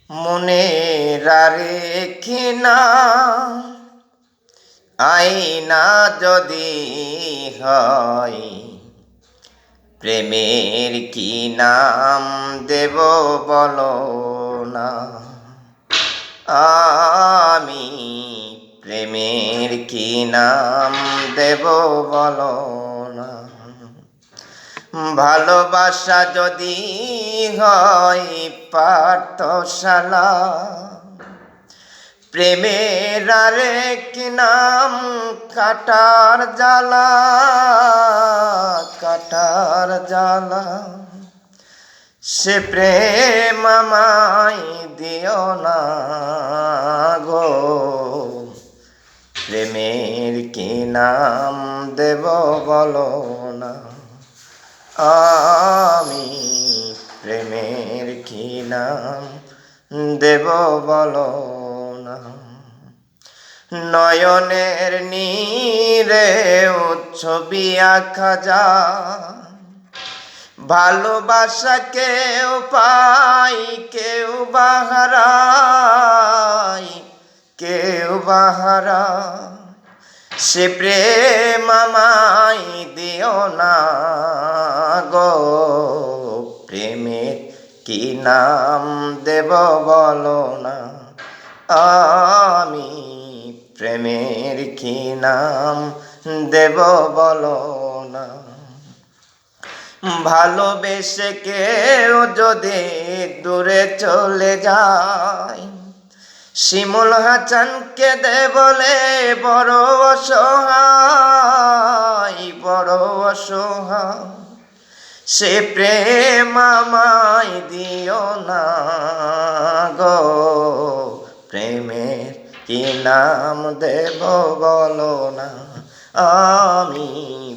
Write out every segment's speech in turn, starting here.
মনে রেখে না আইনা যদি হয়, প্রেমের কি নাম দেব বলো না। আমি প্রেমের কি নাম দেব বলো না। ভালোবাসা যদি হয় পাঠশালা, প্রেমের আরেক নাম কাটার জ্বালা, কাটার জ্বালা। সে প্রেম আমায় দিও না গো, প্রেমের কি নাম দেব বলো না। আমি প্রেমের কি নাম দেব বলো না। নয়নের নীরে ছবি আঁকা যায়, ভালোবাসা কেউ পাই কেউ বাহারায়, কেউ বাহারায়। সে প্রেম আমায় দিও না গো, প্রেমের কি নাম দেব বলো না। আমি প্রেমের কি নাম দেব বলো না। ভালোবেসে কেউ যদি দূরে চলে যায়, শিমুল হাসানকে দে বলে বড় অসহায়, বড় অসহায়। সে প্রেম আমায় দিও না গো, প্রেমের কি নাম দেব বলো না। আমি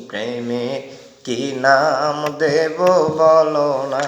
প্রেমের কি নাম দেব বলো না।